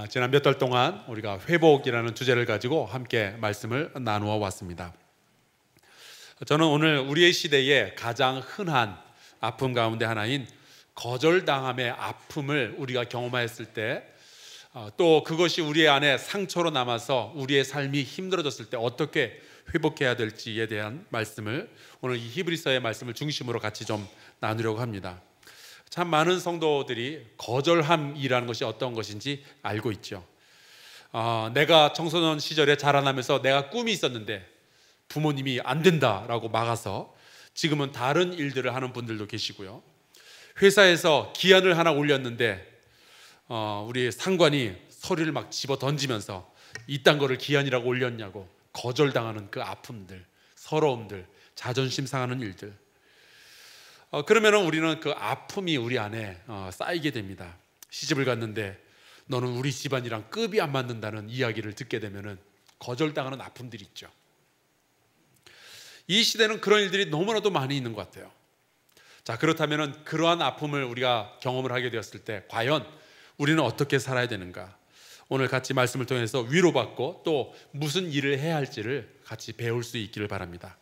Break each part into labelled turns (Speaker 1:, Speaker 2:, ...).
Speaker 1: 지난 몇 달 동안 우리가 회복이라는 주제를 가지고 함께 말씀을 나누어 왔습니다. 저는 오늘 우리의 시대에 가장 흔한 아픔 가운데 하나인 거절당함의 아픔을 우리가 경험하였을 때, 또 그것이 우리 안에 상처로 남아서 우리의 삶이 힘들어졌을 때 어떻게 회복해야 될지에 대한 말씀을, 오늘 이 히브리서의 말씀을 중심으로 같이 좀 나누려고 합니다. 참 많은 성도들이 거절함이라는 것이 어떤 것인지 알고 있죠. 내가 청소년 시절에 자라나면서 내가 꿈이 있었는데 부모님이 안 된다라고 막아서 지금은 다른 일들을 하는 분들도 계시고요. 회사에서 기한을 하나 올렸는데 우리 상관이 서류를 막 집어 던지면서 이딴 거를 기한이라고 올렸냐고 거절당하는 그 아픔들, 서러움들, 자존심 상하는 일들. 그러면 우리는 그 아픔이 우리 안에 쌓이게 됩니다. 시집을 갔는데 너는 우리 집안이랑 급이 안 맞는다는 이야기를 듣게 되면 거절당하는 아픔들이 있죠. 이 시대는 그런 일들이 너무나도 많이 있는 것 같아요. 자, 그렇다면 그러한 아픔을 우리가 경험을 하게 되었을 때 과연 우리는 어떻게 살아야 되는가? 오늘 같이 말씀을 통해서 위로받고 또 무슨 일을 해야 할지를 같이 배울 수 있기를 바랍니다.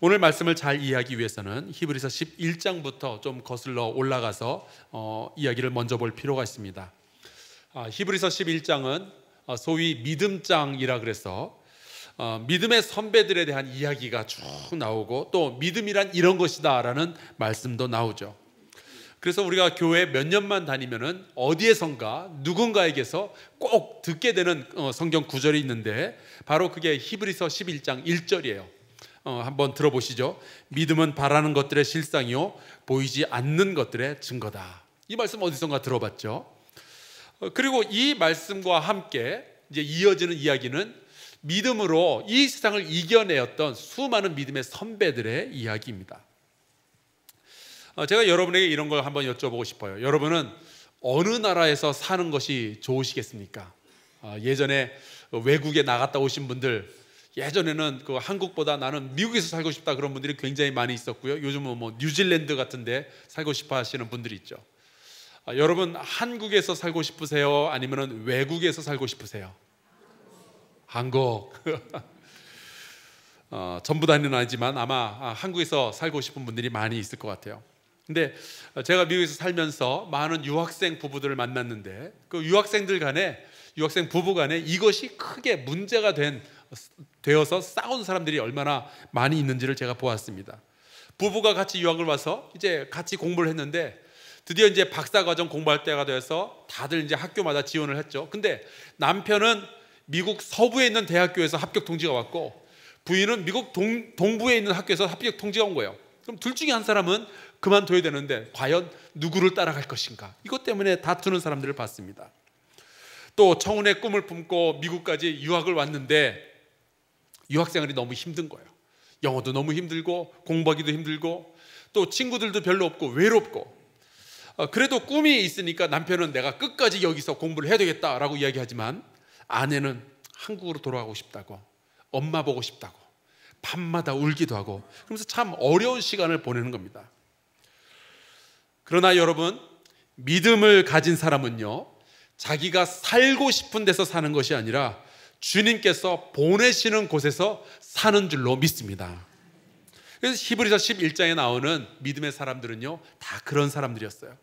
Speaker 1: 오늘 말씀을 잘 이해하기 위해서는 히브리서 11장부터 좀 거슬러 올라가서 이야기를 먼저 볼 필요가 있습니다. 히브리서 11장은 소위 믿음장이라 그래서 믿음의 선배들에 대한 이야기가 쭉 나오고 또 믿음이란 이런 것이다 라는 말씀도 나오죠. 그래서 우리가 교회 몇 년만 다니면은 어디에선가 누군가에게서 꼭 듣게 되는 성경 구절이 있는데 바로 그게 히브리서 11장 1절이에요. 한번 들어보시죠. 믿음은 바라는 것들의 실상이요 보이지 않는 것들의 증거다. 이 말씀 어디선가 들어봤죠. 그리고 이 말씀과 함께 이제 이어지는 이야기는 믿음으로 이 세상을 이겨내었던 수많은 믿음의 선배들의 이야기입니다. 제가 여러분에게 이런 걸 한번 여쭤보고 싶어요. 여러분은 어느 나라에서 사는 것이 좋으시겠습니까? 예전에 외국에 나갔다 오신 분들, 예전에는 그 한국보다 나는 미국에서 살고 싶다 그런 분들이 굉장히 많이 있었고요. 요즘은 뭐 뉴질랜드 같은데 살고 싶어 하시는 분들이 있죠. 여러분 한국에서 살고 싶으세요? 아니면 외국에서 살고 싶으세요? 한국. 전부 다는 아니지만 아마 한국에서 살고 싶은 분들이 많이 있을 것 같아요. 근데 제가 미국에서 살면서 많은 유학생 부부들을 만났는데 그 유학생 부부 간에 이것이 크게 문제가 되어서 싸운 사람들이 얼마나 많이 있는지를 제가 보았습니다. 부부가 같이 유학을 와서 이제 같이 공부를 했는데 드디어 이제 박사과정 공부할 때가 돼서 다들 이제 학교마다 지원을 했죠. 근데 남편은 미국 서부에 있는 대학교에서 합격 통지가 왔고 부인은 미국 동부에 있는 학교에서 합격 통지가 온 거예요. 그럼 둘 중에 한 사람은 그만둬야 되는데 과연 누구를 따라갈 것인가? 이것 때문에 다투는 사람들을 봤습니다. 또 청운의 꿈을 품고 미국까지 유학을 왔는데 유학생활이 너무 힘든 거예요. 영어도 너무 힘들고 공부하기도 힘들고 또 친구들도 별로 없고 외롭고 그래도 꿈이 있으니까 남편은 내가 끝까지 여기서 공부를 해야 되겠다라고 이야기하지만 아내는 한국으로 돌아가고 싶다고, 엄마 보고 싶다고 밤마다 울기도 하고 그러면서 참 어려운 시간을 보내는 겁니다. 그러나 여러분, 믿음을 가진 사람은요 자기가 살고 싶은 데서 사는 것이 아니라 주님께서 보내시는 곳에서 사는 줄로 믿습니다. 그래서 히브리서 11장에 나오는 믿음의 사람들은요 다 그런 사람들이었어요.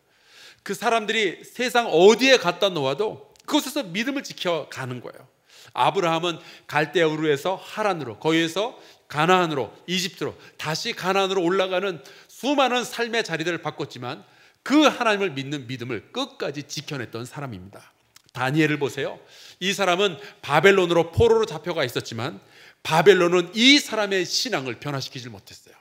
Speaker 1: 그 사람들이 세상 어디에 갖다 놓아도 그곳에서 믿음을 지켜가는 거예요. 아브라함은 갈대아 우르에서 하란으로, 거기에서 가나안으로, 이집트로, 다시 가나안으로 올라가는 수많은 삶의 자리들을 바꿨지만 그 하나님을 믿는 믿음을 끝까지 지켜냈던 사람입니다. 다니엘을 보세요. 이 사람은 바벨론으로 포로로 잡혀가 있었지만 바벨론은 이 사람의 신앙을 변화시키지 못했어요.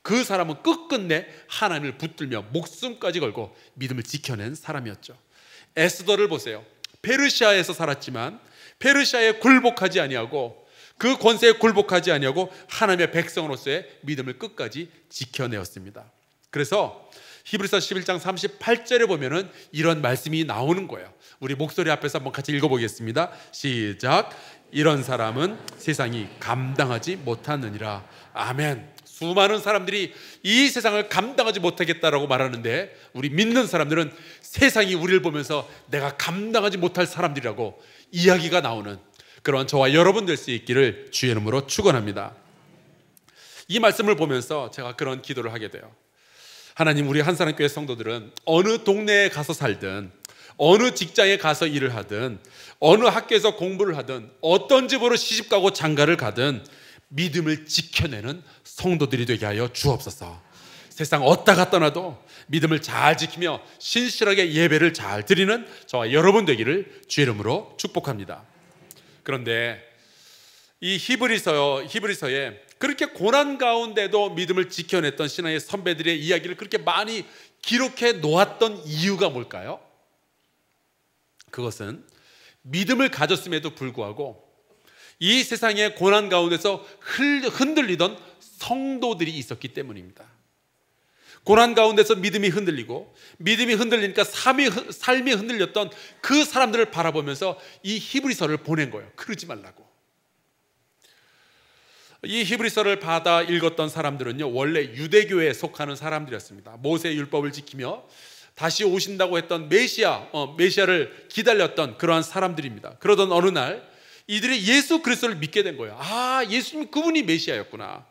Speaker 1: 그 사람은 끝끝내 하나님을 붙들며 목숨까지 걸고 믿음을 지켜낸 사람이었죠. 에스더를 보세요. 페르시아에서 살았지만 페르시아에 굴복하지 아니하고 그 권세에 굴복하지 아니하고 하나님의 백성으로서의 믿음을 끝까지 지켜내었습니다. 그래서 히브리서 11장 38절에 보면은 이런 말씀이 나오는 거예요. 우리 목소리 앞에서 한번 같이 읽어보겠습니다. 시작. 이런 사람은 세상이 감당하지 못하느니라. 아멘. 수많은 사람들이 이 세상을 감당하지 못하겠다라고 말하는데, 우리 믿는 사람들은 세상이 우리를 보면서 내가 감당하지 못할 사람들이라고 이야기가 나오는 그런 저와 여러분 될 수 있기를 주의 이름으로 축원합니다. 이 말씀을 보면서 제가 그런 기도를 하게 돼요. 하나님, 우리 한사람교회 성도들은 어느 동네에 가서 살든, 어느 직장에 가서 일을 하든, 어느 학교에서 공부를 하든, 어떤 집으로 시집가고 장가를 가든 믿음을 지켜내는 성도들이 되게 하여 주옵소서. 세상 어디다가 떠나도 믿음을 잘 지키며 신실하게 예배를 잘 드리는 저와 여러분 되기를 주의 이름으로 축복합니다. 그런데 이 히브리서에 그렇게 고난 가운데도 믿음을 지켜냈던 신앙의 선배들의 이야기를 그렇게 많이 기록해 놓았던 이유가 뭘까요? 그것은 믿음을 가졌음에도 불구하고 이 세상의 고난 가운데서 흔들리던 성도들이 있었기 때문입니다. 고난 가운데서 믿음이 흔들리고, 믿음이 흔들리니까 삶이 흔들렸던 그 사람들을 바라보면서 이 히브리서를 보낸 거예요. 그러지 말라고. 이 히브리서를 받아 읽었던 사람들은요, 원래 유대교에 속하는 사람들이었습니다. 모세의 율법을 지키며 다시 오신다고 했던 메시아를 기다렸던 그러한 사람들입니다. 그러던 어느 날 이들이 예수 그리스도를 믿게 된 거예요. 아, 예수님 그분이 메시아였구나,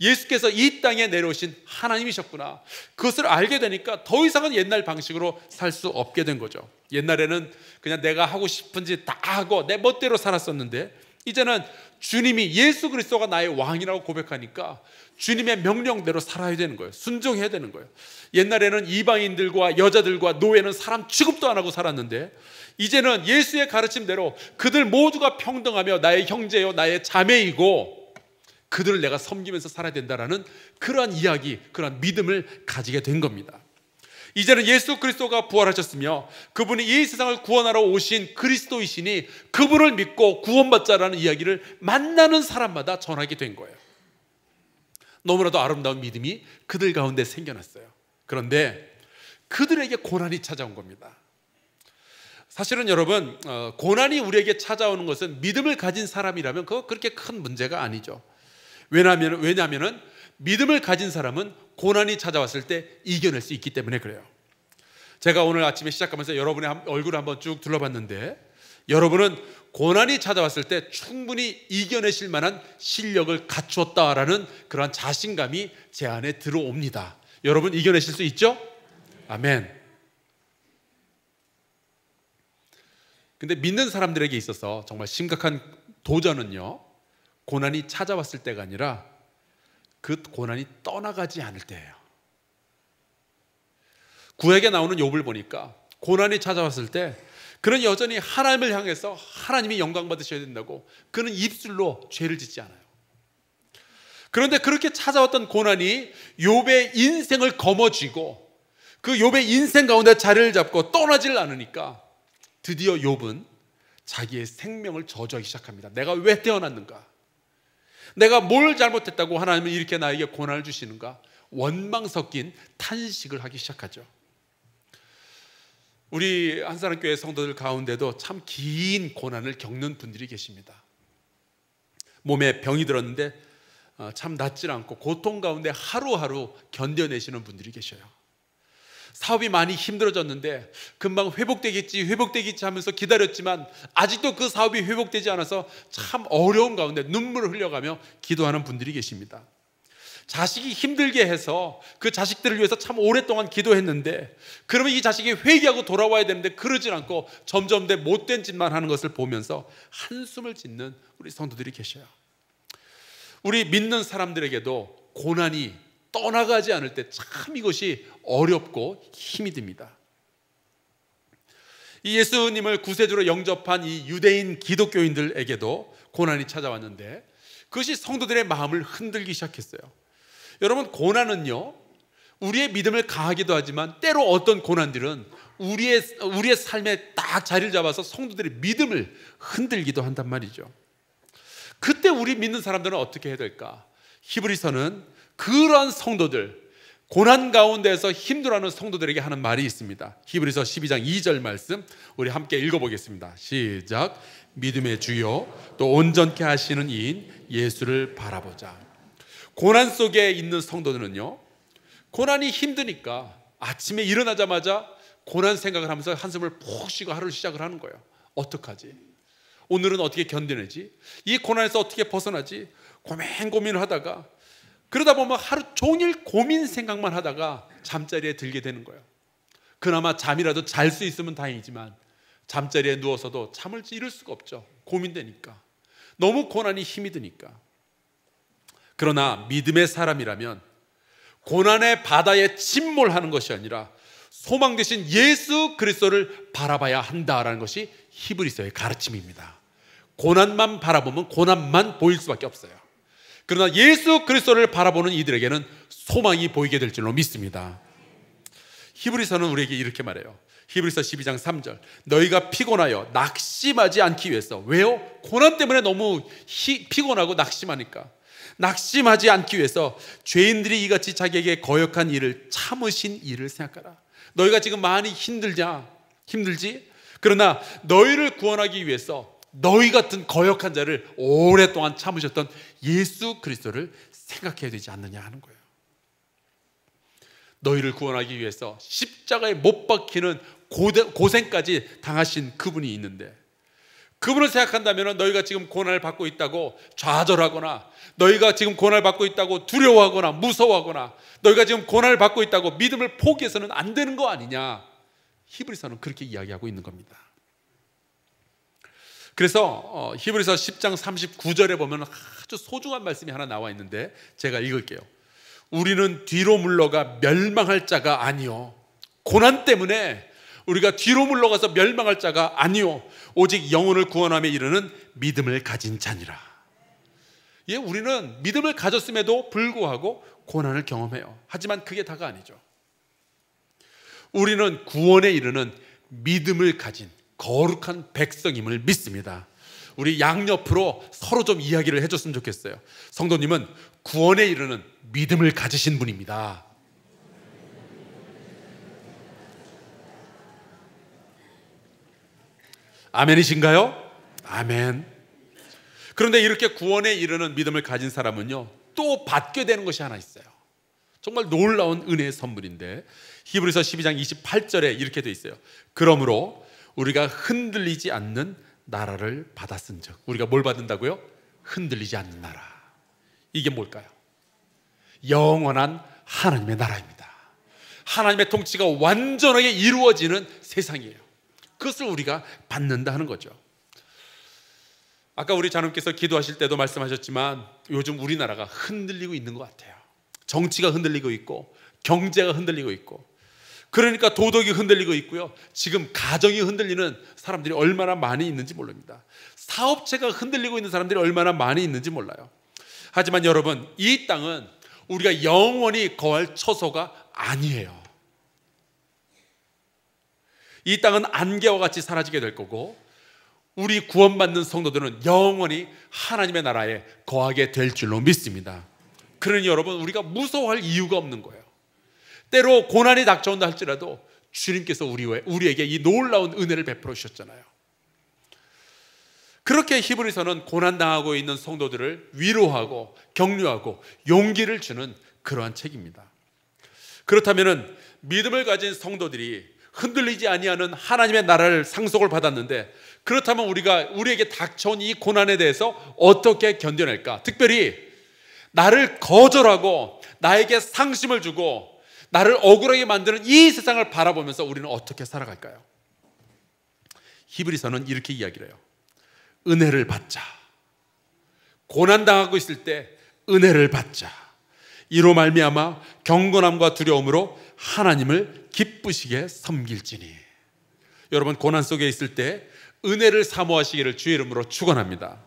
Speaker 1: 예수께서 이 땅에 내려오신 하나님이셨구나. 그것을 알게 되니까 더 이상은 옛날 방식으로 살 수 없게 된 거죠. 옛날에는 그냥 내가 하고 싶은 짓 다 하고 내 멋대로 살았었는데, 이제는 주님이 예수 그리스도가 나의 왕이라고 고백하니까 주님의 명령대로 살아야 되는 거예요. 순종해야 되는 거예요. 옛날에는 이방인들과 여자들과 노예는 사람 취급도 안 하고 살았는데, 이제는 예수의 가르침대로 그들 모두가 평등하며 나의 형제요 나의 자매이고 그들을 내가 섬기면서 살아야 된다라는 그러한 이야기, 그러한 믿음을 가지게 된 겁니다. 이제는 예수 그리스도가 부활하셨으며 그분이 이 세상을 구원하러 오신 그리스도이시니 그분을 믿고 구원받자라는 이야기를 만나는 사람마다 전하게 된 거예요. 너무나도 아름다운 믿음이 그들 가운데 생겨났어요. 그런데 그들에게 고난이 찾아온 겁니다. 사실은 여러분, 고난이 우리에게 찾아오는 것은 믿음을 가진 사람이라면 그거 그렇게 큰 문제가 아니죠. 왜냐하면 믿음을 가진 사람은 고난이 찾아왔을 때 이겨낼 수 있기 때문에 그래요. 제가 오늘 아침에 시작하면서 여러분의 얼굴을 한번 쭉 둘러봤는데, 여러분은 고난이 찾아왔을 때 충분히 이겨내실 만한 실력을 갖추었다라는 그런 자신감이 제 안에 들어옵니다. 여러분 이겨내실 수 있죠? 아멘. 근데 믿는 사람들에게 있어서 정말 심각한 도전은요, 고난이 찾아왔을 때가 아니라 그 고난이 떠나가지 않을 때예요. 구약에 나오는 욥을 보니까 고난이 찾아왔을 때 그는 여전히 하나님을 향해서 하나님이 영광 받으셔야 된다고 그는 입술로 죄를 짓지 않아요. 그런데 그렇게 찾아왔던 고난이 욥의 인생을 거머쥐고 그 욥의 인생 가운데 자리를 잡고 떠나질 않으니까 드디어 욥은 자기의 생명을 저주하기 시작합니다. 내가 왜 태어났는가? 내가 뭘 잘못했다고 하나님은 이렇게 나에게 고난을 주시는가? 원망 섞인 탄식을 하기 시작하죠. 우리 한사람교회 성도들 가운데도 참 긴 고난을 겪는 분들이 계십니다. 몸에 병이 들었는데 참 낫질 않고 고통 가운데 하루하루 견뎌내시는 분들이 계셔요. 사업이 많이 힘들어졌는데 금방 회복되겠지 하면서 기다렸지만 아직도 그 사업이 회복되지 않아서 참 어려운 가운데 눈물을 흘려가며 기도하는 분들이 계십니다. 자식이 힘들게 해서 그 자식들을 위해서 참 오랫동안 기도했는데, 그러면 이 자식이 회개하고 돌아와야 되는데 그러질 않고 점점 더 못된 짓만 하는 것을 보면서 한숨을 짓는 우리 성도들이 계셔요. 우리 믿는 사람들에게도 고난이 떠나가지 않을 때 참 이것이 어렵고 힘이 듭니다. 이 예수님을 구세주로 영접한 이 유대인 기독교인들에게도 고난이 찾아왔는데 그것이 성도들의 마음을 흔들기 시작했어요. 여러분, 고난은요, 우리의 믿음을 강하기도 하지만 때로 어떤 고난들은 우리의 삶에 딱 자리를 잡아서 성도들의 믿음을 흔들기도 한단 말이죠. 그때 우리 믿는 사람들은 어떻게 해야 될까? 히브리서는 그러한 성도들, 고난 가운데서 힘들어하는 성도들에게 하는 말이 있습니다. 히브리서 12장 2절 말씀 우리 함께 읽어보겠습니다. 시작. 믿음의 주요 또 온전케 하시는 이인 예수를 바라보자. 고난 속에 있는 성도들은요, 고난이 힘드니까 아침에 일어나자마자 고난 생각을 하면서 한숨을 푹 쉬고 하루를 시작을 하는 거예요. 어떡하지? 오늘은 어떻게 견뎌내지? 이 고난에서 어떻게 벗어나지? 고민을 하다가, 그러다 보면 하루 종일 고민 생각만 하다가 잠자리에 들게 되는 거예요. 그나마 잠이라도 잘 수 있으면 다행이지만 잠자리에 누워서도 잠을 이룰 수가 없죠. 고민되니까, 너무 고난이 힘이 드니까. 그러나 믿음의 사람이라면 고난의 바다에 침몰하는 것이 아니라 소망 되신 예수 그리스도를 바라봐야 한다라는 것이 히브리서의 가르침입니다. 고난만 바라보면 고난만 보일 수밖에 없어요. 그러나 예수 그리스도를 바라보는 이들에게는 소망이 보이게 될 줄로 믿습니다. 히브리서는 우리에게 이렇게 말해요. 히브리서 12장 3절, 너희가 피곤하여 낙심하지 않기 위해서. 왜요? 고난 때문에 너무 피곤하고 낙심하니까. 낙심하지 않기 위해서 죄인들이 이같이 자기에게 거역한 일을 참으신 일을 생각하라. 너희가 지금 많이 힘들지? 그러나 너희를 구원하기 위해서 너희 같은 거역한 자를 오랫동안 참으셨던 예수 그리스도를 생각해야 되지 않느냐 하는 거예요. 너희를 구원하기 위해서 십자가에 못 박히는 고생까지 당하신 그분이 있는데, 그분을 생각한다면 너희가 지금 고난을 받고 있다고 좌절하거나, 너희가 지금 고난을 받고 있다고 두려워하거나 무서워하거나, 너희가 지금 고난을 받고 있다고 믿음을 포기해서는 안 되는 거 아니냐. 히브리서는 그렇게 이야기하고 있는 겁니다. 그래서 히브리서 10장 39절에 보면 아주 소중한 말씀이 하나 나와 있는데 제가 읽을게요. 우리는 뒤로 물러가 멸망할 자가 아니요, 고난 때문에 우리가 뒤로 물러가서 멸망할 자가 아니요, 오직 영혼을 구원함에 이르는 믿음을 가진 자니라. 예, 우리는 믿음을 가졌음에도 불구하고 고난을 경험해요. 하지만 그게 다가 아니죠. 우리는 구원에 이르는 믿음을 가진 거룩한 백성임을 믿습니다. 우리 양옆으로 서로 좀 이야기를 해줬으면 좋겠어요. 성도님은 구원에 이르는 믿음을 가지신 분입니다. 아멘이신가요? 아멘. 그런데 이렇게 구원에 이르는 믿음을 가진 사람은요, 또 받게 되는 것이 하나 있어요. 정말 놀라운 은혜의 선물인데 히브리서 12장 28절에 이렇게 돼 있어요. 그러므로 우리가 흔들리지 않는 나라를 받았은즉. 우리가 뭘 받는다고요? 흔들리지 않는 나라. 이게 뭘까요? 영원한 하나님의 나라입니다. 하나님의 통치가 완전하게 이루어지는 세상이에요. 그것을 우리가 받는다 하는 거죠. 아까 우리 자녀께서 기도하실 때도 말씀하셨지만 요즘 우리나라가 흔들리고 있는 것 같아요. 정치가 흔들리고 있고 경제가 흔들리고 있고, 그러니까 도덕이 흔들리고 있고요. 지금 가정이 흔들리는 사람들이 얼마나 많이 있는지 모릅니다. 사업체가 흔들리고 있는 사람들이 얼마나 많이 있는지 몰라요. 하지만 여러분, 이 땅은 우리가 영원히 거할 처소가 아니에요. 이 땅은 안개와 같이 사라지게 될 거고, 우리 구원받는 성도들은 영원히 하나님의 나라에 거하게 될 줄로 믿습니다. 그러니 여러분, 우리가 무서워할 이유가 없는 거예요. 때로 고난이 닥쳐온다 할지라도 주님께서 우리에게 이 놀라운 은혜를 베풀어 주셨잖아요. 그렇게 히브리서는 고난당하고 있는 성도들을 위로하고 격려하고 용기를 주는 그러한 책입니다. 그렇다면 믿음을 가진 성도들이 흔들리지 아니하는 하나님의 나라를 상속을 받았는데, 그렇다면 우리에게 닥쳐온 이 고난에 대해서 어떻게 견뎌낼까? 특별히 나를 거절하고 나에게 상심을 주고 나를 억울하게 만드는 이 세상을 바라보면서 우리는 어떻게 살아갈까요? 히브리서는 이렇게 이야기를 해요. 은혜를 받자. 고난당하고 있을 때 은혜를 받자. 이로 말미암아 경건함과 두려움으로 하나님을 기쁘시게 섬길지니. 여러분, 고난 속에 있을 때 은혜를 사모하시기를 주의 이름으로 축원합니다.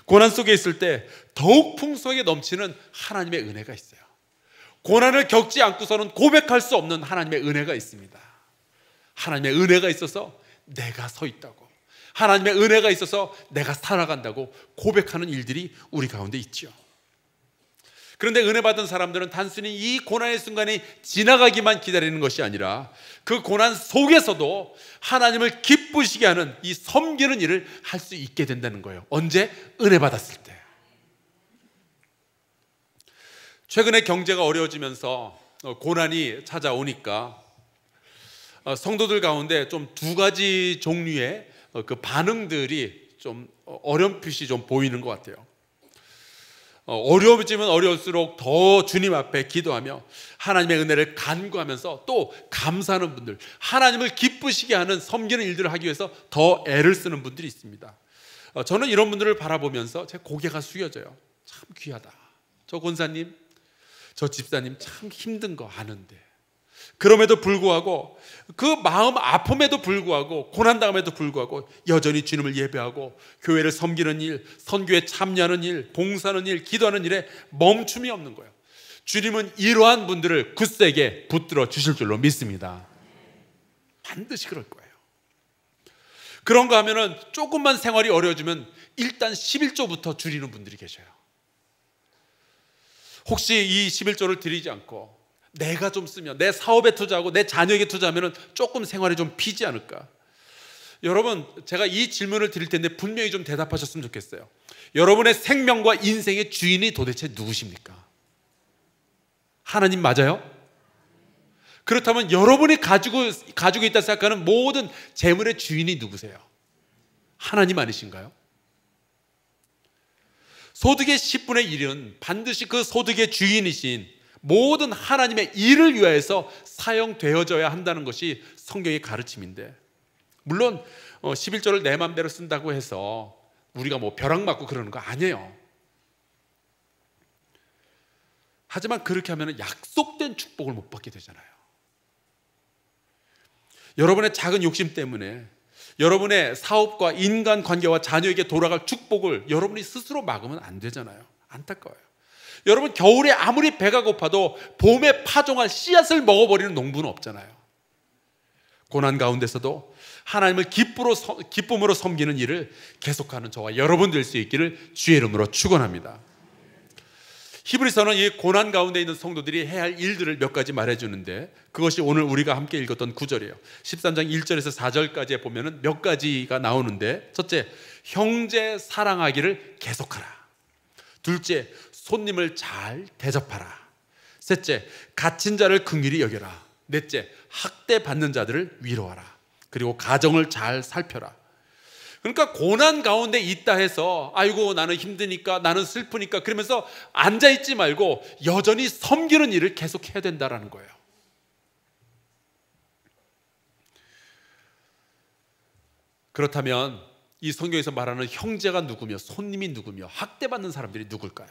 Speaker 1: 고난 속에 있을 때 더욱 풍성하게 넘치는 하나님의 은혜가 있어요. 고난을 겪지 않고서는 고백할 수 없는 하나님의 은혜가 있습니다. 하나님의 은혜가 있어서 내가 서 있다고, 하나님의 은혜가 있어서 내가 살아간다고 고백하는 일들이 우리 가운데 있죠. 그런데 은혜 받은 사람들은 단순히 이 고난의 순간이 지나가기만 기다리는 것이 아니라 그 고난 속에서도 하나님을 기쁘시게 하는 이 섬기는 일을 할 수 있게 된다는 거예요. 언제? 은혜 받았을 때. 최근에 경제가 어려워지면서 고난이 찾아오니까 성도들 가운데 좀 두 가지 종류의 그 반응들이 좀 어렴풋이 좀 보이는 것 같아요. 어려워지면 어려울수록 더 주님 앞에 기도하며 하나님의 은혜를 간구하면서 또 감사하는 분들, 하나님을 기쁘시게 하는 섬기는 일들을 하기 위해서 더 애를 쓰는 분들이 있습니다. 저는 이런 분들을 바라보면서 제 고개가 숙여져요. 참 귀하다. 저 권사님, 저 집사님 참 힘든 거 아는데, 그럼에도 불구하고 그 마음 아픔에도 불구하고 고난당함에도 불구하고 여전히 주님을 예배하고 교회를 섬기는 일, 선교에 참여하는 일, 봉사하는 일, 기도하는 일에 멈춤이 없는 거예요. 주님은 이러한 분들을 굳세게 붙들어 주실 줄로 믿습니다. 반드시 그럴 거예요. 그런가 하면은 조금만 생활이 어려워지면 일단 11조부터 줄이는 분들이 계셔요. 혹시 이 11조를 드리지 않고 내가 좀 쓰면, 내 사업에 투자하고 내 자녀에게 투자하면 조금 생활이 좀 피지 않을까? 여러분, 제가 이 질문을 드릴 텐데 분명히 좀 대답하셨으면 좋겠어요. 여러분의 생명과 인생의 주인이 도대체 누구십니까? 하나님 맞아요? 그렇다면 여러분이 가지고 있다 생각하는 모든 재물의 주인이 누구세요? 하나님 아니신가요? 소득의 10분의 1은 반드시 그 소득의 주인이신 모든 하나님의 일을 위하여서 사용되어져야 한다는 것이 성경의 가르침인데, 물론 11조를 내 마음대로 쓴다고 해서 우리가 뭐 벼락 맞고 그러는 거 아니에요. 하지만 그렇게 하면 약속된 축복을 못 받게 되잖아요. 여러분의 작은 욕심 때문에 여러분의 사업과 인간관계와 자녀에게 돌아갈 축복을 여러분이 스스로 막으면 안 되잖아요. 안타까워요. 여러분, 겨울에 아무리 배가 고파도 봄에 파종할 씨앗을 먹어버리는 농부는 없잖아요. 고난 가운데서도 하나님을 기쁨으로 섬기는 일을 계속하는 저와 여러분 될 수 있기를 주의 이름으로 축원합니다. 히브리서는 이 고난 가운데 있는 성도들이 해야 할 일들을 몇 가지 말해주는데, 그것이 오늘 우리가 함께 읽었던 구절이에요. 13장 1절에서 4절까지에 보면 몇 가지가 나오는데, 첫째, 형제 사랑하기를 계속하라. 둘째, 손님을 잘 대접하라. 셋째, 갇힌 자를 긍휼히 여겨라. 넷째, 학대받는 자들을 위로하라. 그리고 가정을 잘 살펴라. 그러니까 고난 가운데 있다 해서 아이고 나는 힘드니까, 나는 슬프니까 그러면서 앉아있지 말고 여전히 섬기는 일을 계속해야 된다는 거예요. 그렇다면 이 성경에서 말하는 형제가 누구며 손님이 누구며 학대받는 사람들이 누굴까요?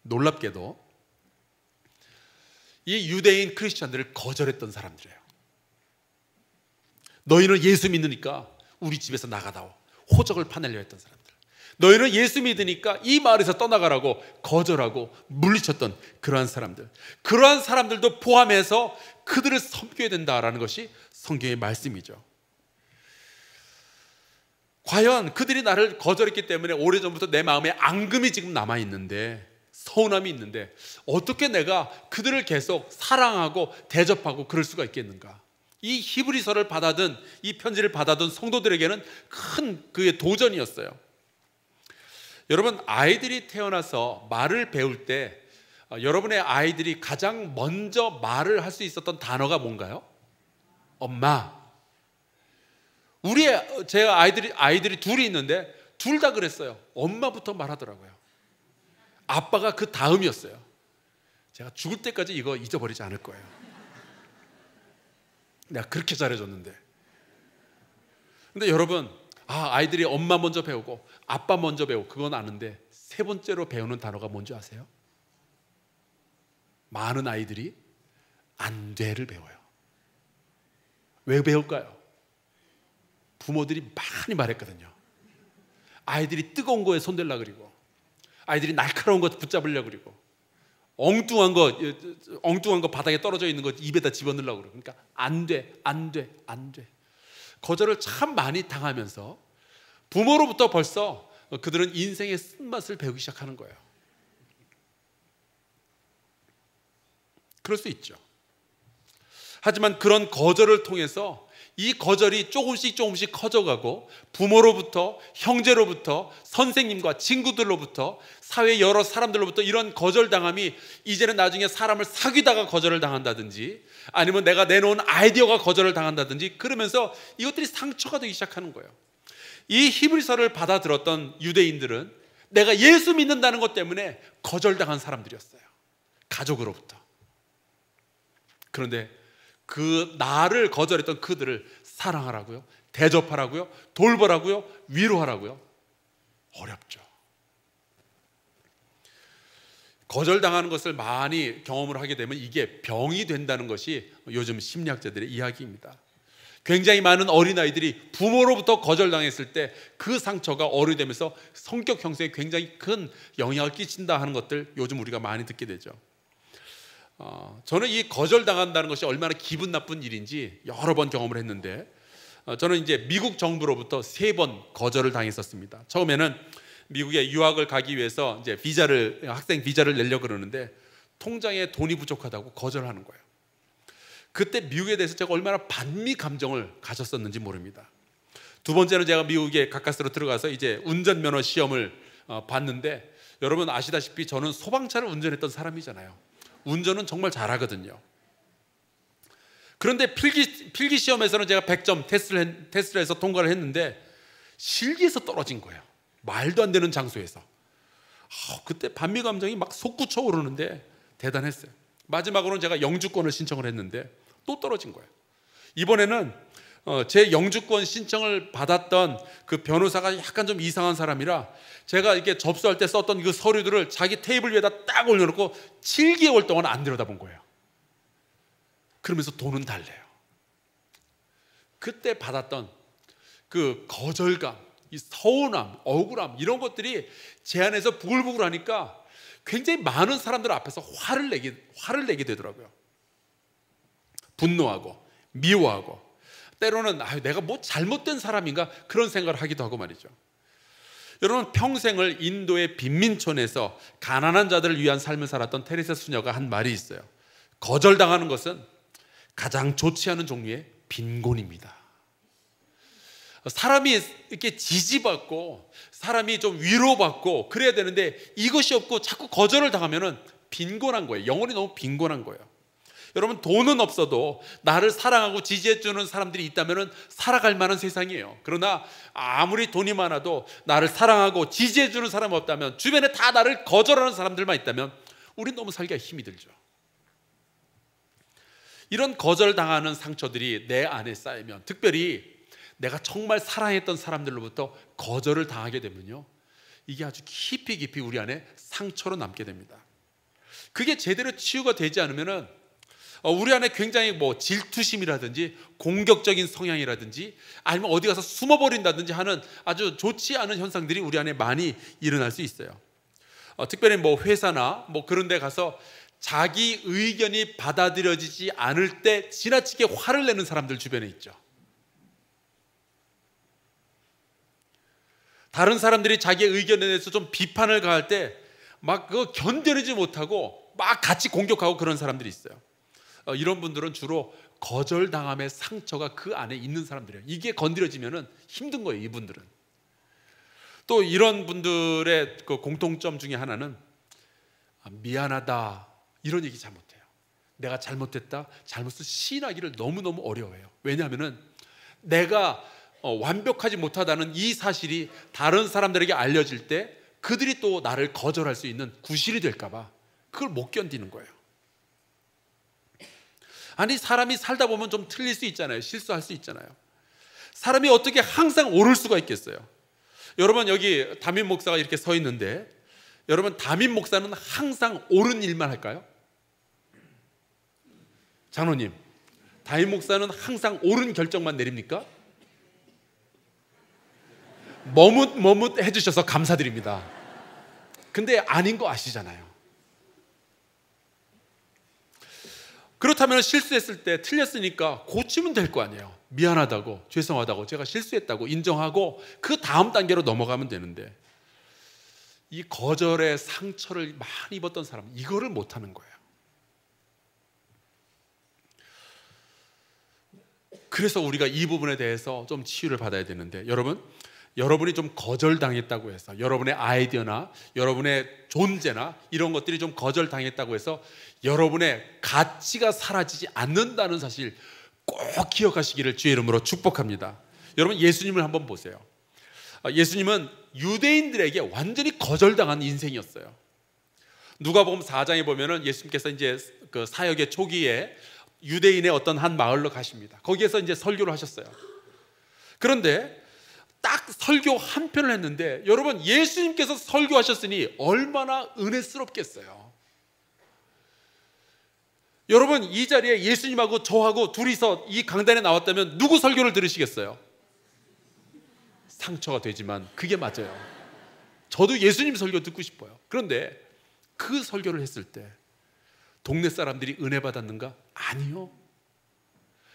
Speaker 1: 놀랍게도 이 유대인 크리스천들을 거절했던 사람들이에요. 너희는 예수 믿으니까 우리 집에서 나가다오. 호적을 파내려 했던 사람들. 너희는 예수 믿으니까 이 마을에서 떠나가라고 거절하고 물리쳤던 그러한 사람들. 그러한 사람들도 포함해서 그들을 섬겨야 된다라는 것이 성경의 말씀이죠. 과연 그들이 나를 거절했기 때문에 오래전부터 내 마음에 앙금이 지금 남아있는데, 서운함이 있는데 어떻게 내가 그들을 계속 사랑하고 대접하고 그럴 수가 있겠는가? 이 히브리서를 받아든, 이 편지를 받아든 성도들에게는 큰 그의 도전이었어요. 여러분, 아이들이 태어나서 말을 배울 때 여러분의 아이들이 가장 먼저 말을 할 수 있었던 단어가 뭔가요? 엄마. 제 아이들이 둘이 있는데 둘 다 그랬어요. 엄마부터 말하더라고요. 아빠가 그 다음이었어요. 제가 죽을 때까지 이거 잊어버리지 않을 거예요. 내가 그렇게 잘해줬는데. 근데 여러분, 아이들이 엄마 먼저 배우고 아빠 먼저 배우고 그건 아는데, 세 번째로 배우는 단어가 뭔지 아세요? 많은 아이들이 안 돼를 배워요. 왜 배울까요? 부모들이 많이 말했거든요. 아이들이 뜨거운 거에 손댈라 그리고, 아이들이 날카로운 거 붙잡으려 그리고, 엉뚱한 거 바닥에 떨어져 있는 거 입에다 집어넣으려고 그러고. 그러니까 안 돼. 거절을 참 많이 당하면서 부모로부터 벌써 그들은 인생의 쓴맛을 배우기 시작하는 거예요. 그럴 수 있죠. 하지만 그런 거절을 통해서 이 거절이 조금씩 조금씩 커져가고 부모로부터, 형제로부터, 선생님과 친구들로부터, 사회 여러 사람들로부터 이런 거절당함이 이제는 나중에 사람을 사귀다가 거절을 당한다든지 아니면 내가 내놓은 아이디어가 거절을 당한다든지 그러면서 이것들이 상처가 되기 시작하는 거예요. 이 히브리서를 받아들었던 유대인들은 내가 예수 믿는다는 것 때문에 거절당한 사람들이었어요. 가족으로부터. 그런데 그 나를 거절했던 그들을 사랑하라고요? 대접하라고요? 돌보라고요? 위로하라고요? 어렵죠. 거절당하는 것을 많이 경험을 하게 되면 이게 병이 된다는 것이 요즘 심리학자들의 이야기입니다. 굉장히 많은 어린아이들이 부모로부터 거절당했을 때 그 상처가 어른이 되면서 성격 형성에 굉장히 큰 영향을 끼친다 하는 것들 요즘 우리가 많이 듣게 되죠. 저는 이 거절당한다는 것이 얼마나 기분 나쁜 일인지 여러 번 경험을 했는데 저는 이제 미국 정부로부터 3번 거절을 당했었습니다. 처음에는 미국에 유학을 가기 위해서 이제 학생 비자를 내려고 그러는데 통장에 돈이 부족하다고 거절하는 거예요. 그때 미국에 대해서 제가 얼마나 반미 감정을 가졌었는지 모릅니다. 두 번째는 제가 미국에 가까스로 들어가서 이제 운전면허 시험을 봤는데 여러분 아시다시피 저는 소방차를 운전했던 사람이잖아요. 운전은 정말 잘하거든요. 그런데 필기 시험에서는 제가 100점 테스트를 해서 통과를 했는데 실기에서 떨어진 거예요. 말도 안 되는 장소에서. 그때 반미 감정이 막 솟구쳐 오르는데 대단했어요. 마지막으로는 제가 영주권을 신청을 했는데 또 떨어진 거예요. 이번에는 제 영주권 신청을 받았던 그 변호사가 약간 좀 이상한 사람이라 제가 이렇게 접수할 때 썼던 그 서류들을 자기 테이블 위에다 딱 올려놓고 7개월 동안 안 들여다본 거예요. 그러면서 돈은 달래요. 그때 받았던 그 거절감, 이 서운함, 억울함 이런 것들이 제 안에서 부글부글 하니까 굉장히 많은 사람들 앞에서 화를 내게 되더라고요. 분노하고 미워하고 때로는 내가 뭐 잘못된 사람인가 그런 생각을 하기도 하고 말이죠. 여러분 평생을 인도의 빈민촌에서 가난한 자들을 위한 삶을 살았던 테레사 수녀가 한 말이 있어요. 거절당하는 것은 가장 좋지 않은 종류의 빈곤입니다. 사람이 이렇게 지지받고 사람이 좀 위로받고 그래야 되는데 이것이 없고 자꾸 거절을 당하면은 빈곤한 거예요. 영혼이 너무 빈곤한 거예요. 여러분 돈은 없어도 나를 사랑하고 지지해주는 사람들이 있다면 살아갈 만한 세상이에요. 그러나 아무리 돈이 많아도 나를 사랑하고 지지해주는 사람이 없다면 주변에 다 나를 거절하는 사람들만 있다면 우린 너무 살기가 힘이 들죠. 이런 거절당하는 상처들이 내 안에 쌓이면 특별히 내가 정말 사랑했던 사람들로부터 거절을 당하게 되면요 이게 아주 깊이 우리 안에 상처로 남게 됩니다. 그게 제대로 치유가 되지 않으면은 우리 안에 굉장히 질투심이라든지 공격적인 성향이라든지 아니면 어디 가서 숨어버린다든지 하는 아주 좋지 않은 현상들이 우리 안에 많이 일어날 수 있어요. 특별히 회사나 그런 데 가서 자기 의견이 받아들여지지 않을 때 지나치게 화를 내는 사람들 주변에 있죠. 다른 사람들이 자기의 의견에 대해서 좀 비판을 가할 때 막 그거 견뎌내지 못하고 막 같이 공격하고 그런 사람들이 있어요. 이런 분들은 주로 거절당함의 상처가 그 안에 있는 사람들이에요. 이게 건드려지면은 힘든 거예요. 이분들은. 또 이런 분들의 그 공통점 중에 하나는 미안하다 이런 얘기 잘 못해요. 내가 잘못했다, 잘못을 시인하기를 너무너무 어려워해요. 왜냐하면은 내가 완벽하지 못하다는 이 사실이 다른 사람들에게 알려질 때 그들이 또 나를 거절할 수 있는 구실이 될까 봐 그걸 못 견디는 거예요. 아니 사람이 살다 보면 좀 틀릴 수 있잖아요. 실수할 수 있잖아요. 사람이 어떻게 항상 옳을 수가 있겠어요? 여러분 여기 담임 목사가 이렇게 서 있는데 여러분 담임 목사는 항상 옳은 일만 할까요? 장로님, 담임 목사는 항상 옳은 결정만 내립니까? 머뭇 해주셔서 감사드립니다. 근데 아닌 거 아시잖아요. 그렇다면 실수했을 때 틀렸으니까 고치면 될 거 아니에요. 미안하다고, 죄송하다고, 제가 실수했다고 인정하고 그 다음 단계로 넘어가면 되는데 이 거절의 상처를 많이 입었던 사람은 이거를 못하는 거예요. 그래서 우리가 이 부분에 대해서 좀 치유를 받아야 되는데, 여러분이 좀 거절당했다고 해서, 여러분의 아이디어나 여러분의 존재나 이런 것들이 좀 거절당했다고 해서 여러분의 가치가 사라지지 않는다는 사실 꼭 기억하시기를 주의 이름으로 축복합니다. 여러분, 예수님을 한번 보세요. 예수님은 유대인들에게 완전히 거절당한 인생이었어요. 누가복음 4장에 보면은 예수님께서 이제 그 사역의 초기에 유대인의 어떤 한 마을로 가십니다. 거기에서 이제 설교를 하셨어요. 그런데 딱 설교 한 편을 했는데, 여러분, 예수님께서 설교하셨으니 얼마나 은혜스럽겠어요. 여러분, 이 자리에 예수님하고 저하고 둘이서 이 강단에 나왔다면 누구 설교를 들으시겠어요? 상처가 되지만 그게 맞아요. 저도 예수님 설교 듣고 싶어요. 그런데 그 설교를 했을 때 동네 사람들이 은혜 받았는가? 아니요.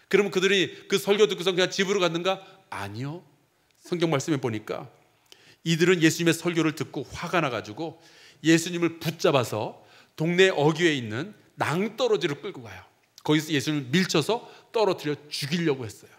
Speaker 1: 그러면 그들이 그 설교 듣고서 그냥 집으로 갔는가? 아니요. 성경 말씀에 보니까 이들은 예수님의 설교를 듣고 화가 나가지고 예수님을 붙잡아서 동네 어귀에 있는 낭떠러지로 끌고 가요. 거기서 예수님을 밀쳐서 떨어뜨려 죽이려고 했어요.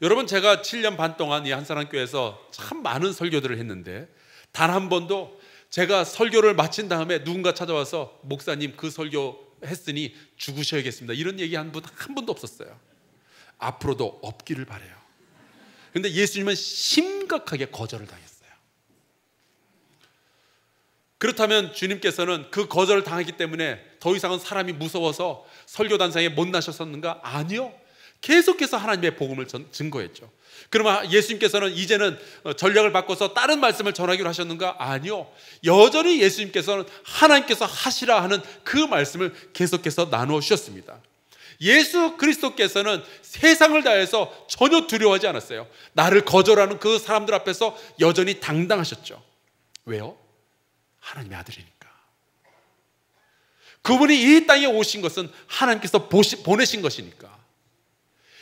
Speaker 1: 여러분, 제가 7년 반 동안 이 한사랑교회에서 참 많은 설교들을 했는데 단 한 번도 제가 설교를 마친 다음에 누군가 찾아와서 목사님, 그 설교 했으니 죽으셔야겠습니다, 이런 얘기 한 번도 없었어요. 앞으로도 없기를 바라요. 그런데 예수님은 심각하게 거절을 당했어요. 그렇다면 주님께서는 그 거절을 당했기 때문에 더 이상은 사람이 무서워서 설교단상에 못 나셨었는가? 아니요. 계속해서 하나님의 복음을 증거했죠. 그러면 예수님께서는 이제는 전략을 바꿔서 다른 말씀을 전하기로 하셨는가? 아니요. 여전히 예수님께서는 하나님께서 하시라 하는 그 말씀을 계속해서 나누어 주셨습니다. 예수 그리스도께서는 세상을 다해서 전혀 두려워하지 않았어요. 나를 거절하는 그 사람들 앞에서 여전히 당당하셨죠. 왜요? 하나님의 아들이니까. 그분이 이 땅에 오신 것은 하나님께서 보내신 것이니까.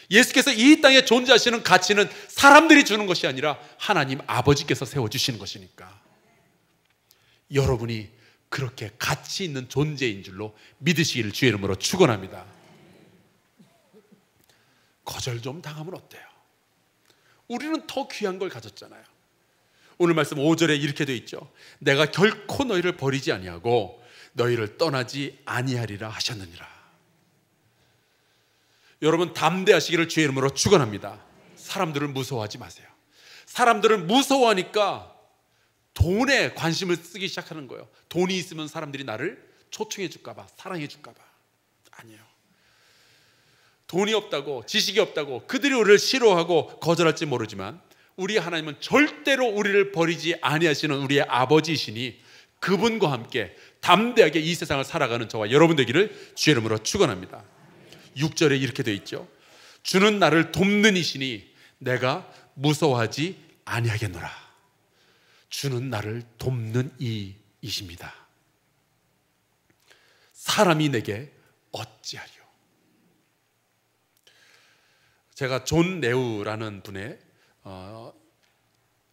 Speaker 1: 예수께서 이 땅에 존재하시는 가치는 사람들이 주는 것이 아니라 하나님 아버지께서 세워주시는 것이니까. 여러분이 그렇게 가치 있는 존재인 줄로 믿으시기를 주의 이름으로 축원합니다. 거절 좀 당하면 어때요? 우리는 더 귀한 걸 가졌잖아요. 오늘 말씀 5절에 이렇게 되어 있죠. 내가 결코 너희를 버리지 아니하고 너희를 떠나지 아니하리라 하셨느니라. 여러분, 담대하시기를 주의 이름으로 축원합니다. 사람들을 무서워하지 마세요. 사람들은 무서워하니까 돈에 관심을 쓰기 시작하는 거예요. 돈이 있으면 사람들이 나를 초청해 줄까 봐, 사랑해 줄까 봐. 아니에요. 돈이 없다고, 지식이 없다고 그들이 우리를 싫어하고 거절할지 모르지만 우리 하나님은 절대로 우리를 버리지 아니하시는 우리의 아버지이시니 그분과 함께 담대하게 이 세상을 살아가는 저와 여러분 되기를 주의 이름으로 축원합니다. 6절에 이렇게 되어 있죠. 주는 나를 돕는 이시니 내가 무서워하지 아니하겠노라. 주는 나를 돕는 이이십니다. 사람이 내게 어찌하리요. 제가 존 네우라는 분의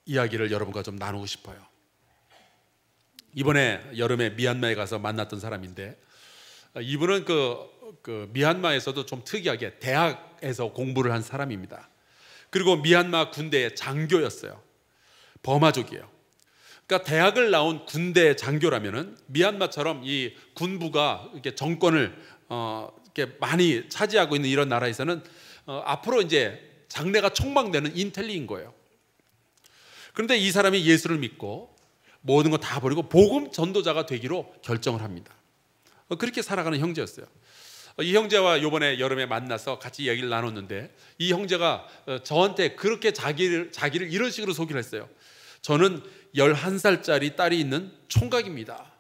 Speaker 1: 이야기를 여러분과 좀 나누고 싶어요. 이번에 여름에 미얀마에 가서 만났던 사람인데, 이분은 그 미얀마에서도 좀 특이하게 대학에서 공부를 한 사람입니다. 그리고 미얀마 군대의 장교였어요. 버마족이에요. 그러니까 대학을 나온 군대 장교라면은 미얀마처럼 이 군부가 이렇게 정권을 이렇게 많이 차지하고 있는 이런 나라에서는 앞으로 이제 장래가 촉망되는 인텔리인 거예요. 그런데 이 사람이 예수를 믿고 모든 거 다 버리고 복음 전도자가 되기로 결정을 합니다. 그렇게 살아가는 형제였어요. 이 형제와 이번에 여름에 만나서 같이 얘기를 나눴는데, 이 형제가 저한테 그렇게 자기를 이런 식으로 소개를 했어요. 저는 11살짜리 딸이 있는 총각입니다.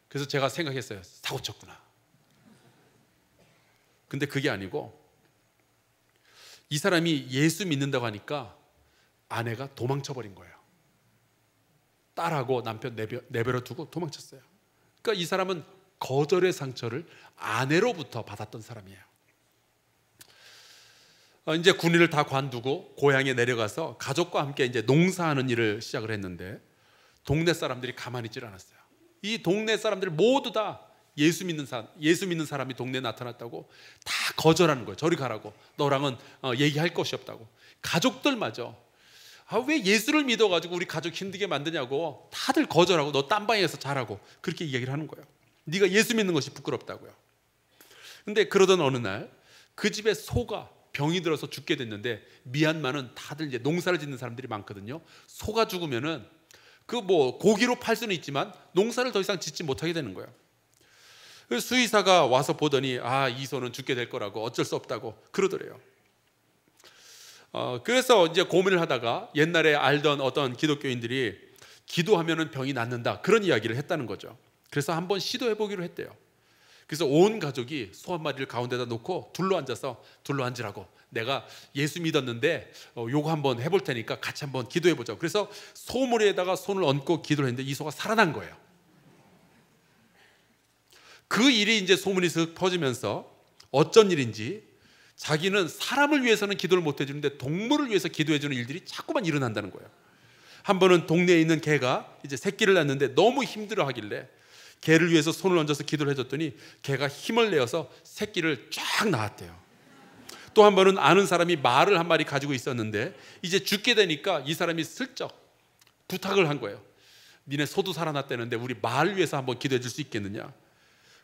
Speaker 1: 그래서 제가 생각했어요. 사고 쳤구나. 근데 그게 아니고, 이 사람이 예수 믿는다고 하니까 아내가 도망쳐버린 거예요. 딸하고 남편 내버려 두고 도망쳤어요. 그러니까 이 사람은 거절의 상처를 아내로부터 받았던 사람이에요. 이제 군인을 다 관두고 고향에 내려가서 가족과 함께 이제 농사하는 일을 시작을 했는데, 동네 사람들이 가만히 있질 않았어요. 이 동네 사람들 모두 다 예수 믿는 사람이 동네에 나타났다고 다 거절하는 거예요. 저리 가라고. 너랑은 얘기할 것이 없다고. 가족들마저 왜 예수를 믿어가지고 우리 가족 힘들게 만드냐고 다들 거절하고 너 딴 방에서 자라고 그렇게 이야기를 하는 거예요. 네가 예수 믿는 것이 부끄럽다고요. 근데 그러던 어느 날 그 집에 소가 병이 들어서 죽게 됐는데, 미얀마는 다들 이제 농사를 짓는 사람들이 많거든요. 소가 죽으면은 고기로 팔 수는 있지만 농사를 더 이상 짓지 못하게 되는 거예요. 그래서 수의사가 와서 보더니 이 소는 죽게 될 거라고 어쩔 수 없다고 그러더래요. 그래서 이제 고민을 하다가 옛날에 알던 어떤 기독교인들이 기도하면은 병이 낫는다 그런 이야기를 했다는 거죠. 그래서 한번 시도해 보기로 했대요. 그래서 온 가족이 소 한 마리를 가운데다 놓고 둘러앉으라고, 내가 예수 믿었는데 요거 한번 해볼 테니까 같이 한번 기도해 보자고. 그래서 소머리에다가 손을 얹고 기도를 했는데 이 소가 살아난 거예요. 그 일이 이제 소문이 슥 퍼지면서 어쩐 일인지 자기는 사람을 위해서는 기도를 못 해주는데 동물을 위해서 기도해주는 일들이 자꾸만 일어난다는 거예요. 한 번은 동네에 있는 개가 이제 새끼를 낳는데 너무 힘들어하길래 개를 위해서 손을 얹어서 기도를 해줬더니 개가 힘을 내어서 새끼를 쫙 낳았대요. 또 한 번은 아는 사람이 말을 한 마리 가지고 있었는데 이제 죽게 되니까 이 사람이 슬쩍 부탁을 한 거예요. 니네 소도 살아났다는데 우리 말 위해서 한번 기도해 줄 수 있겠느냐.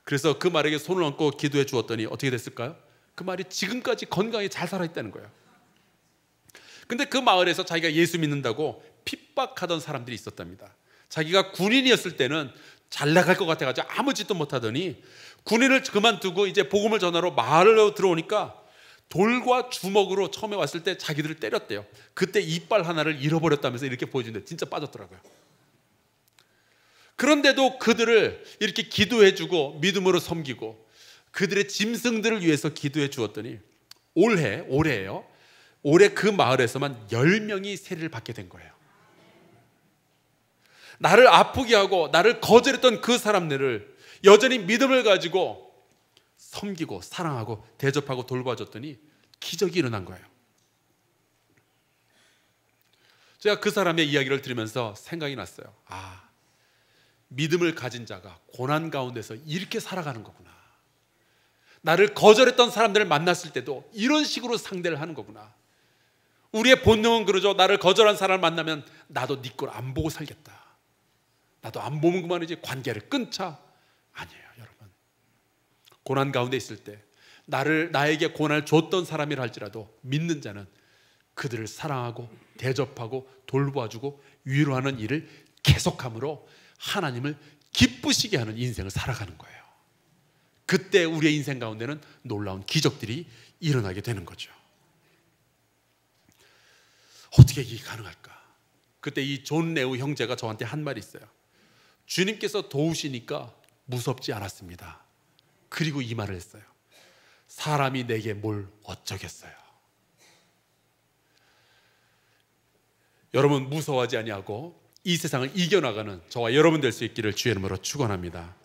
Speaker 1: 그래서 그 말에게 손을 얹고 기도해 주었더니 어떻게 됐을까요? 그 말이 지금까지 건강히 잘 살아있다는 거예요. 근데 그 마을에서 자기가 예수 믿는다고 핍박하던 사람들이 있었답니다. 자기가 군인이었을 때는 잘 나갈 것 같아가지고 아무 짓도 못하더니 군인을 그만두고 이제 복음을 전하러 마을로 들어오니까 돌과 주먹으로 처음에 왔을 때 자기들을 때렸대요. 그때 이빨 하나를 잃어버렸다면서 이렇게 보여주는데 진짜 빠졌더라고요. 그런데도 그들을 이렇게 기도해주고 믿음으로 섬기고 그들의 짐승들을 위해서 기도해 주었더니 올해예요. 올해 그 마을에서만 10명이 세례를 받게 된 거예요. 나를 아프게 하고 나를 거절했던 그 사람들을 여전히 믿음을 가지고 섬기고 사랑하고 대접하고 돌봐줬더니 기적이 일어난 거예요. 제가 그 사람의 이야기를 들으면서 생각이 났어요. 믿음을 가진 자가 고난 가운데서 이렇게 살아가는 거구나. 나를 거절했던 사람들을 만났을 때도 이런 식으로 상대를 하는 거구나. 우리의 본능은 그러죠. 나를 거절한 사람을 만나면 나도 네 걸 안 보고 살겠다. 나도 안 보면 그만이지, 관계를 끊자. 아니에요, 여러분. 고난 가운데 있을 때 나에게 고난을 줬던 사람이라 할지라도 믿는 자는 그들을 사랑하고 대접하고 돌봐주고 위로하는 일을 계속함으로 하나님을 기쁘시게 하는 인생을 살아가는 거예요. 그때 우리의 인생 가운데는 놀라운 기적들이 일어나게 되는 거죠. 어떻게 이게 가능할까? 그때 이 존 레우 형제가 저한테 한 말이 있어요. 주님께서 도우시니까 무섭지 않았습니다. 그리고 이 말을 했어요. 사람이 내게 뭘 어쩌겠어요. 여러분 무서워하지 아니하고 이 세상을 이겨나가는 저와 여러분 될 수 있기를 주의 이름으로 축원합니다.